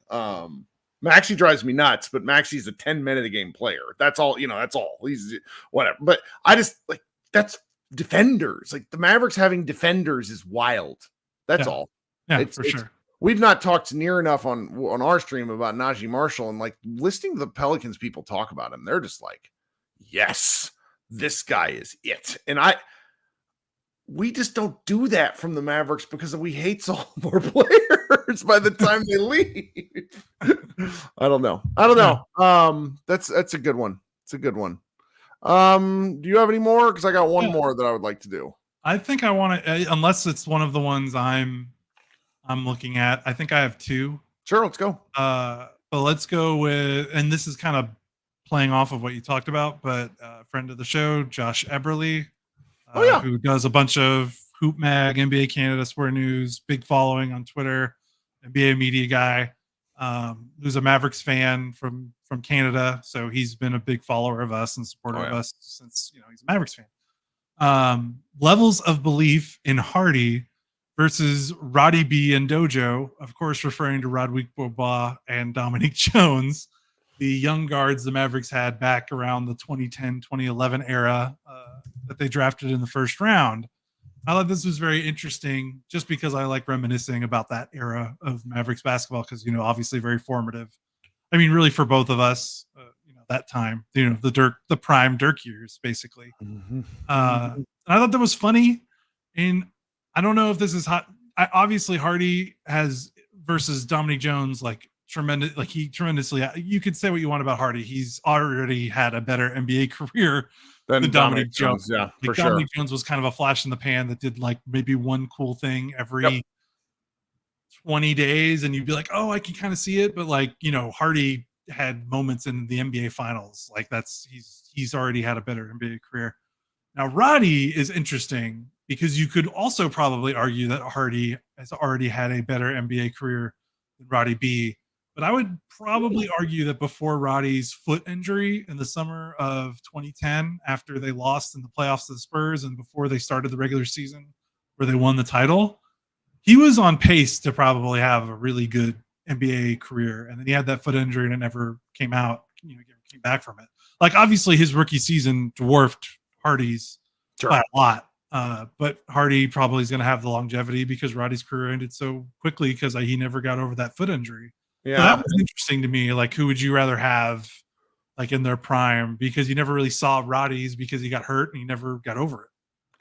Maxi drives me nuts, but Maxi's a 10-minute a game player. That's all, that's all. He's whatever. But I just that's defenders. Like, the Mavericks having defenders is wild. That's all. Yeah, for sure. We've not talked near enough on our stream about Najee Marshall, and like listening to the Pelicans people talk about him, they're just like, yes, this guy is it. And we just don't do that from the Mavericks because we hate sophomore players by the time they leave. I don't know. That's a good one. It's a good one. Do you have any more? Because I got one more that I would like to do. I think I want to, unless it's one of the ones I'm looking at. I think I have 2. Sure, let's go. But let's go with, and this is kind of playing off of what you talked about, but friend of the show, Josh Eberle, who does a bunch of Hoop Mag, NBA Canada, Sport News, big following on Twitter, NBA media guy. who's a Mavericks fan from Canada. So he's been a big follower of us and supporter of us since he's a Mavericks fan. Levels of belief in Hardy versus Roddy B and Dojo, of course, referring to Roderick Bobois and Dominique Jones, the young guards the Mavericks had back around the 2010-2011 era that they drafted in the first round. I thought this was very interesting just because I like reminiscing about that era of Mavericks basketball because, obviously very formative. I mean, really for both of us, that time, the prime Dirk years, basically. I thought that was funny. And I don't know if this is hot. Obviously, Hardy has versus Dominique Jones, like tremendous, like he tremendously, you could say what you want about Hardy. He's already had a better NBA career than Dominique Jones. Yeah, like Dominique Jones was kind of a flash in the pan that did like maybe one cool thing every 20 days. And you'd be like, oh, I can kind of see it. But like, Hardy had moments in the NBA finals. Like he's already had a better NBA career. Now, Roddy is interesting because you could also probably argue that Hardy has already had a better NBA career than Roddy B. But I would probably argue that before Roddy's foot injury in the summer of 2010, after they lost in the playoffs to the Spurs and before they started the regular season where they won the title, he was on pace to probably have a really good NBA career. And then he had that foot injury and it never came out, came back from it. Like, obviously, his rookie season dwarfed Hardy's by a lot. But Hardy probably is going to have the longevity because Roddy's career ended so quickly because he never got over that foot injury. Yeah, so that was interesting to me. Like, who would you rather have, like, in their prime? Because you never really saw Roddy's because he got hurt and he never got over it.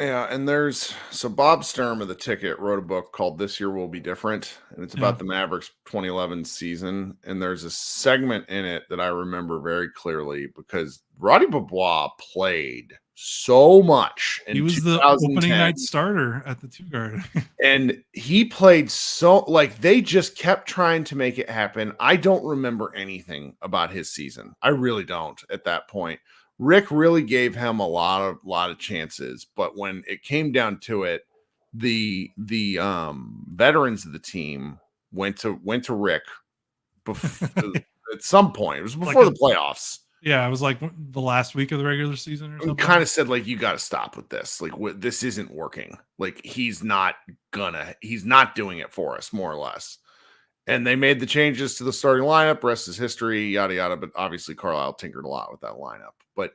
Yeah, and so Bob Sturm of The Ticket wrote a book called "This Year Will Be Different," and it's about the Mavericks 2011 season. And there's a segment in it that I remember very clearly because Roddy Bobois played so much. He was the opening night starter at the 2 guard. And he played they just kept trying to make it happen. I don't remember anything about his season. I really don't at that point. Rick really gave him a lot of chances, but when it came down to it, the veterans of the team went to Rick at some point. It was before the playoffs. Yeah, it was like the last week of the regular season or something. He kind of said, like, you got to stop with this. Like, this isn't working. Like, he's not doing it for us, more or less. And they made the changes to the starting lineup. Rest is history, yada, yada. But obviously, Carlisle tinkered a lot with that lineup. But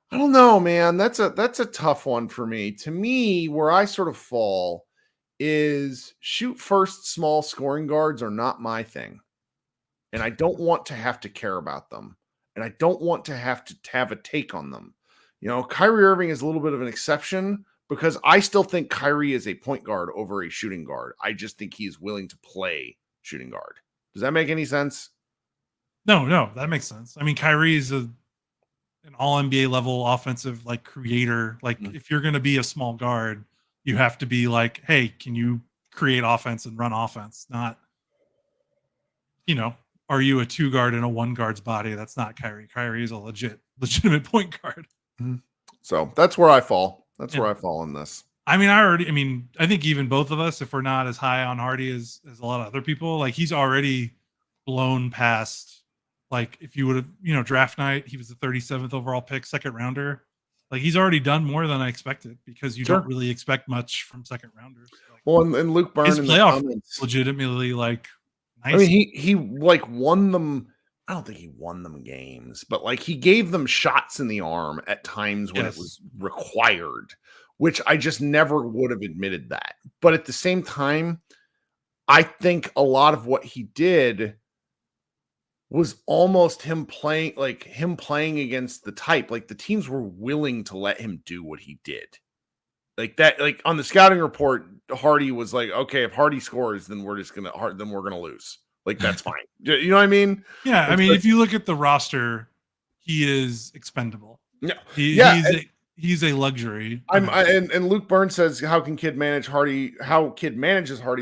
I don't know, man. That's a tough one for me. To me, where I sort of fall is shoot first small scoring guards are not my thing. And I don't want to have to care about them. And I don't want to have a take on them. Kyrie Irving is a little bit of an exception because I still think Kyrie is a point guard over a shooting guard. I just think he is willing to play shooting guard. Does that make any sense? No, that makes sense. I mean, Kyrie is an all NBA level offensive creator. Like, if you're going to be a small guard, you have to be like, hey, can you create offense and run offense? Not, are you a 2 guard in a 1 guard's body? That's not Kyrie. Kyrie is a legitimate point guard. So that's where I fall. Where I fall in this. I think even both of us, if we're not as high on Hardy as a lot of other people, like, he's already blown past, like, if you would have, draft night, he was the 37th overall pick, second rounder. Like, he's already done more than I expected because you don't really expect much from second rounders. Like, well, and Luke Byrne his playoff legitimately, like, nice. I mean, he won them. I don't think he won them games, but he gave them shots in the arm at times when it was required, which I just never would have admitted that. But at the same time, I think a lot of what he did was almost him playing against the type. Like, the teams were willing to let him do what he did. Like that, like on the scouting report, Hardy was like, okay, if Hardy scores, then we're gonna lose. Like, that's fine. You know what I mean? Yeah. I mean, if you look at the roster, he is expendable. Yeah. He's a luxury. And Luke Byrne says, how Kid manages Hardy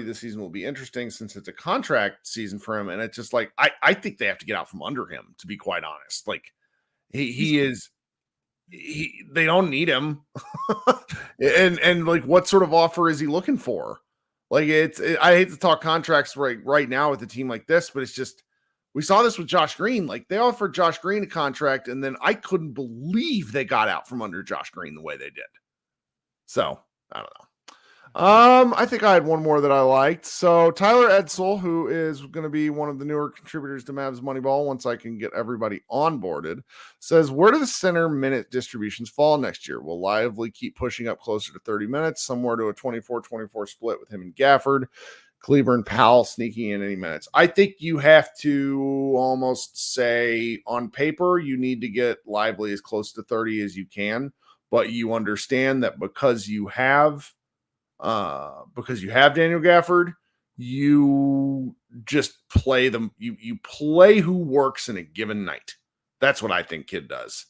this season will be interesting since it's a contract season for him. And it's just like, I think they have to get out from under him, to be quite honest. Like, they don't need him. and like, what sort of offer is he looking for? Like I hate to talk contracts right now with a team like this, but it's just we saw this with Josh Green. Like they offered Josh Green a contract, and then I couldn't believe they got out from under Josh Green the way they did. So I don't know. I think I had one more that I liked. So Tyler Edsel, who is going to be one of the newer contributors to Mavs Moneyball once I can get everybody onboarded, says, where do the center minute distributions fall next year? Will Lively keep pushing up closer to 30 minutes, somewhere to a 24-24 split with him and Gafford? Cleaver and Powell sneaking in any minutes. I think you have to almost say on paper, you need to get Lively as close to 30 as you can, but you understand that because you have Daniel Gafford, you just play them. You play who works in a given night. That's what I think Kid does.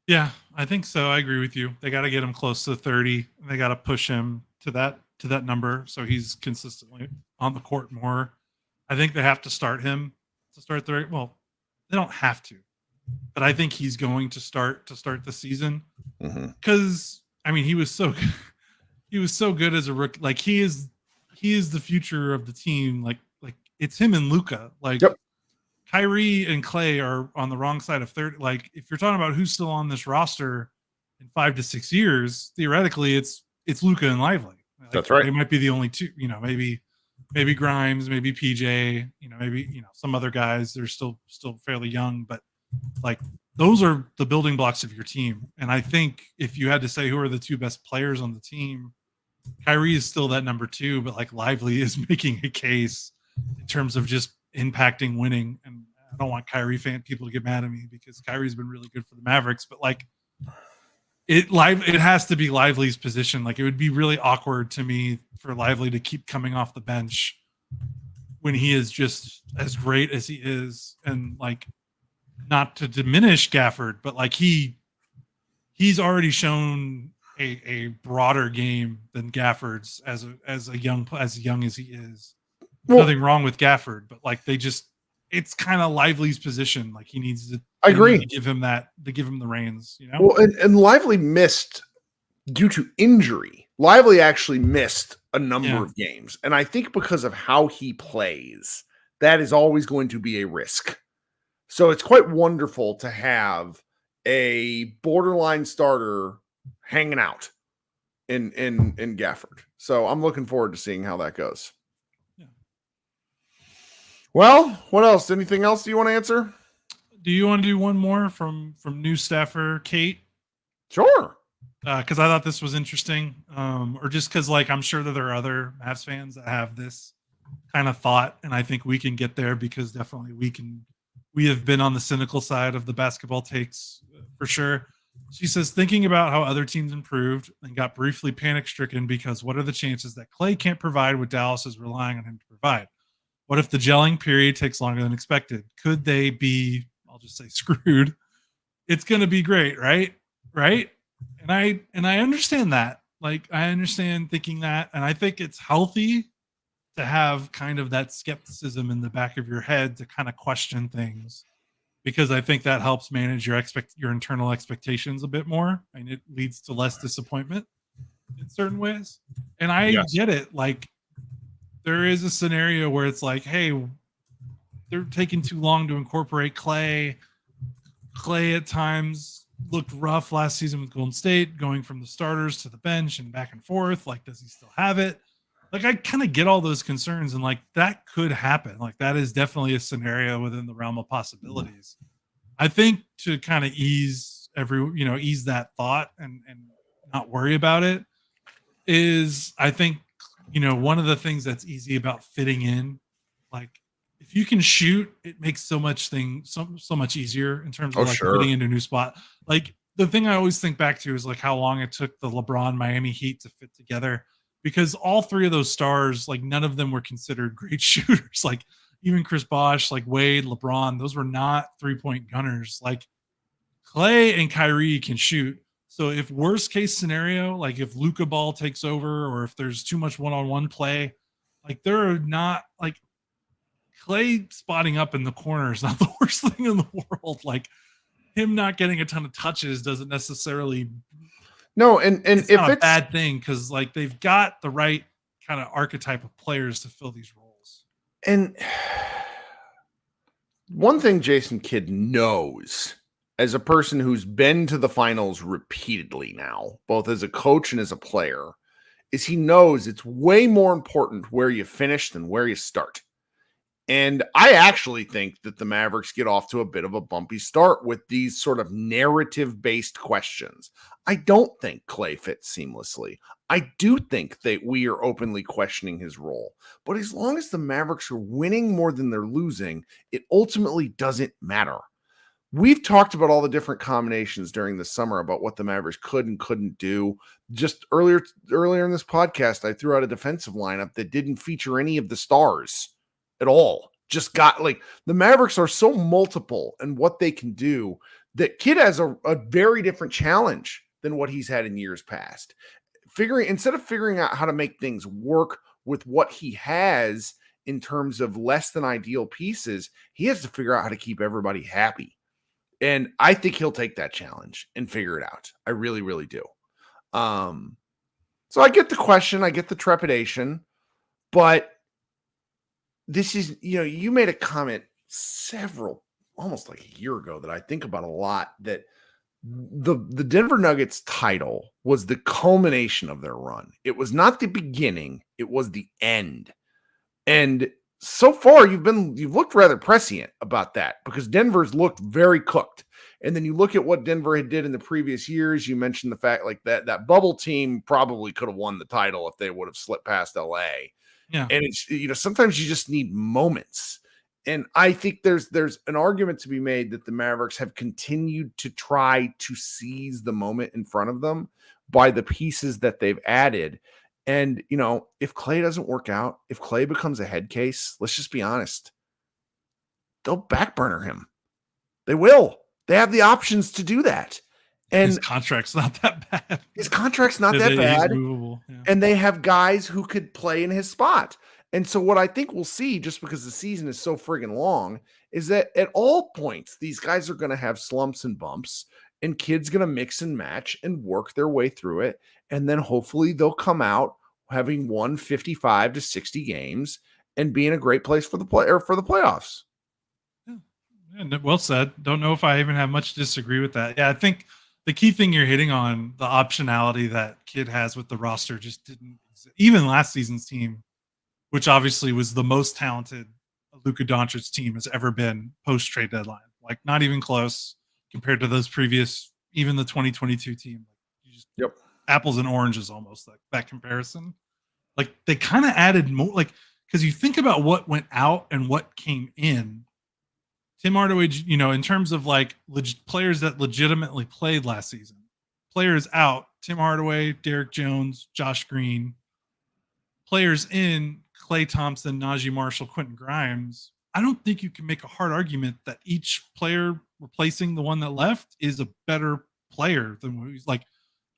Yeah, I think so. I agree with you. They got to get him close to 30. They got to push him to that number so he's consistently on the court more. I think they have to start him to start the well. They don't have to, but I think he's going to start the season because I mean he was so good as a rookie. Like he is the future of the team. Like it's him and Luka. Like Kyrie and Clay are on the wrong side of 30. Like if you're talking about who's still on this roster in 5 to 6 years, theoretically it's Luka and Lively. Like, that's right. They might be the only two. Maybe Grimes, maybe PJ. Maybe some other guys. They're still fairly young, but like those are the building blocks of your team. And I think if you had to say who are the two best players on the team, Kyrie is still that number 2, but like Lively is making a case in terms of just impacting winning. And I don't want Kyrie fan people to get mad at me because Kyrie's been really good for the Mavericks, but like it has to be Lively's position. Like it would be really awkward to me for Lively to keep coming off the bench when he is just as great as he is. And like, not to diminish Gafford, but like he's already shown a broader game than Gafford's as young as he is. Well, nothing wrong with Gafford, but like it's kind of Lively's position. Like he needs to. I agree. To give him the reins. Well, and Lively missed due to injury. Lively actually missed a number of games, and I think because of how he plays, that is always going to be a risk. So it's quite wonderful to have a borderline starter hanging out in Gafford. So I'm looking forward to seeing how that goes. Yeah. Well, what else? Anything else you want to answer? Do you want to do one more from new staffer Kate? Sure. Because I thought this was interesting, or just because like I'm sure that there are other Mavs fans that have this kind of thought, and I think we can get there because definitely we have been on the cynical side of the basketball takes for sure. She says, thinking about how other teams improved and got briefly panic-stricken because what are the chances that Clay can't provide what Dallas is relying on him to provide? What if the gelling period takes longer than expected? Could they be, I'll just say, screwed? It's going to be great, right? Right? And I understand that. Like, I understand thinking that, and I think it's healthy to have kind of that skepticism in the back of your head to kind of question things, because I think that helps manage your internal expectations a bit more, and it leads to less disappointment in certain ways. And I get it. Like there is a scenario where it's like, hey, they're taking too long to incorporate Clay. Clay at times looked rough last season with Golden State, going from the starters to the bench and back and forth. Like, does he still have it? Like, I kind of get all those concerns, and like that could happen. Like, that is definitely a scenario within the realm of possibilities. I think to kind of ease that thought and not worry about it is, I think, one of the things that's easy about fitting in, like if you can shoot, it makes so much easier in terms of fitting into a new spot. Like the thing I always think back to is like how long it took the LeBron Miami Heat to fit together, because all three of those stars, like none of them were considered great shooters. Like even Chris Bosh, like Wade, LeBron, those were not 3-point gunners. Like Clay and Kyrie can shoot. So if worst case scenario, like if Luka ball takes over or if there's too much one-on-one play, like there are not like Clay spotting up in the corner is not the worst thing in the world. Like him not getting a ton of touches doesn't necessarily and it's if not it's a bad thing, because like they've got the right kind of archetype of players to fill these roles. And one thing Jason Kidd knows, as a person who's been to the finals repeatedly now, both as a coach and as a player, is he knows it's way more important where you finish than where you start. And I actually think that the Mavericks get off to a bit of a bumpy start with these sort of narrative-based questions. I don't think Klay fits seamlessly. I do think that we are openly questioning his role. But as long as the Mavericks are winning more than they're losing, it ultimately doesn't matter. We've talked about all the different combinations during the summer about what the Mavericks could and couldn't do. Just earlier in this podcast, I threw out a defensive lineup that didn't feature any of the stars at all. Just got like the Mavericks are so multiple in what they can do that Kidd has a very different challenge than what he's had in years past. Instead of figuring out how to make things work with what he has in terms of less than ideal pieces, he has to figure out how to keep everybody happy. And I think he'll take that challenge and figure it out. I really, really do. So I get the question, I get the trepidation, but this is, you made a comment almost like a year ago that I think about a lot, that the Denver Nuggets title was the culmination of their run. It was not the beginning, it was the end. And so far you've looked rather prescient about that, because Denver's looked very cooked. And then you look at what Denver had did in the previous years. You mentioned the fact like that bubble team probably could have won the title if they would have slipped past LA. Yeah. And it's, sometimes you just need moments. And I think there's an argument to be made that the Mavericks have continued to try to seize the moment in front of them by the pieces that they've added. And, if Klay doesn't work out, if Klay becomes a head case, let's just be honest, they'll backburner him. They will. They have the options to do that. And his contract's not that bad. His contract's not that bad. He's movable. Yeah. And they have guys who could play in his spot. And so what I think we'll see, just because the season is so friggin' long, is that at all points, these guys are going to have slumps and bumps, and Kidd's going to mix and match and work their way through it. And then hopefully they'll come out having won 55 to 60 games and be in a great place for the playoffs. Yeah, well said. Don't know if I even have much to disagree with that. Yeah, I think the key thing you're hitting on, the optionality that Kidd has with the roster, just didn't exist. Even last season's team, which obviously was the most talented Luka Doncic team has ever been post-trade deadline. Like, not even close compared to those previous, even the 2022 team. Yep. Apples and oranges almost, like that comparison. Like, they kind of added more, like, because you think about what went out and what came in. Tim Hardaway, in terms of like players that legitimately played last season, players out, Tim Hardaway, Derek Jones, Josh Green, players in, Klay Thompson, Najee Marshall, Quentin Grimes. I don't think you can make a hard argument that each player replacing the one that left is a better player than who's like.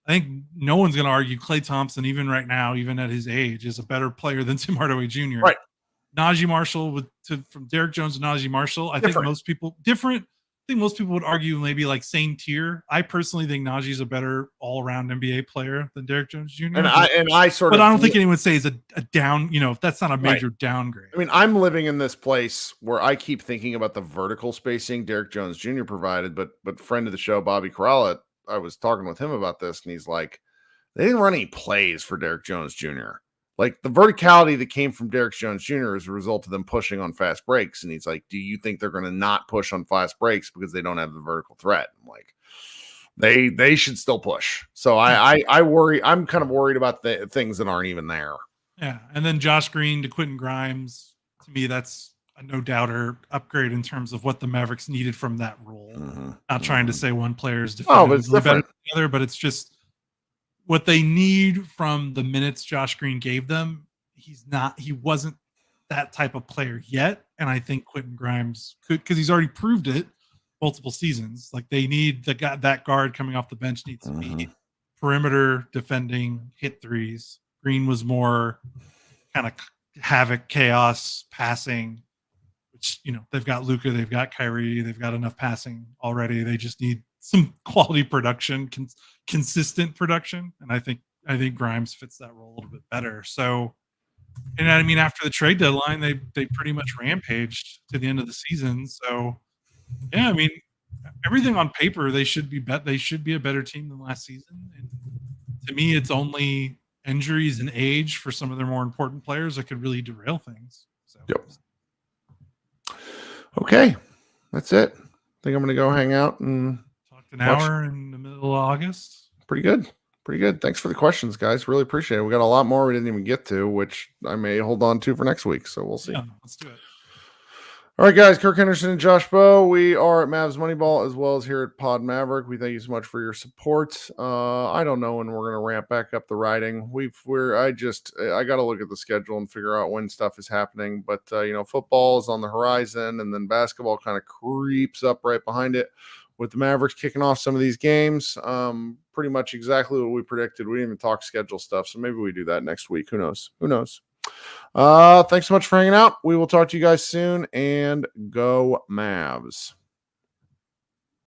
I think no one's going to argue Klay Thompson, even right now, even at his age, is a better player than Tim Hardaway Jr. Right. Najee Marshall from Derek Jones to Najee Marshall. I think most people would argue maybe like same tier. I personally think Najee's a better all-around NBA player than Derek Jones Jr. But I don't think anyone would say is a down. That's not a major downgrade. I mean, I'm living in this place where I keep thinking about the vertical spacing Derek Jones Jr. provided, but friend of the show Bobby Corrala, I was talking with him about this, and he's like, they didn't run any plays for Derek Jones Jr. Like, the verticality that came from Derek Jones Jr. is a result of them pushing on fast breaks. And he's like, do you think they're going to not push on fast breaks because they don't have the vertical threat? I'm like, they should still push. So I worry. I'm kind of worried about the things that aren't even there. Yeah. And then Josh Green to Quentin Grimes, to me, that's a no doubter upgrade in terms of what the Mavericks needed from that role. Not trying to say one player is definitively better than the other, but it's just what they need from the minutes Josh Green gave them. He wasn't that type of player yet. And I think Quentin Grimes could, because he's already proved it multiple seasons. Like, they need that guard coming off the bench needs to be perimeter defending, hit threes. Green was more kind of havoc, chaos, passing, which, they've got Luka, they've got Kyrie, they've got enough passing already. They just need some quality production, consistent production. And I think Grimes fits that role a little bit better. So And I mean, after the trade deadline, they pretty much rampaged to the end of the season. So, yeah, I mean, everything on paper, they should be a better team than last season. And to me, it's only injuries and age for some of their more important players that could really derail things. So. Yep. Okay, that's it. I think I'm going to go hang out and talk an hour in the middle of August. Pretty good. Pretty good. Thanks for the questions, guys. Really appreciate it. We got a lot more we didn't even get to, which I may hold on to for next week. So we'll see. Yeah, let's do it. All right, guys. Kirk Henderson and Josh Bowe. We are at Mavs Moneyball as well as here at Pod Maverick. We thank you so much for your support. I don't know when we're going to ramp back up the writing. I got to look at the schedule and figure out when stuff is happening. But football is on the horizon, and then basketball kind of creeps up right behind it. With the Mavericks kicking off some of these games, pretty much exactly what we predicted. We didn't even talk schedule stuff, so maybe we do that next week. Who knows? Thanks so much for hanging out. We will talk to you guys soon, and go Mavs.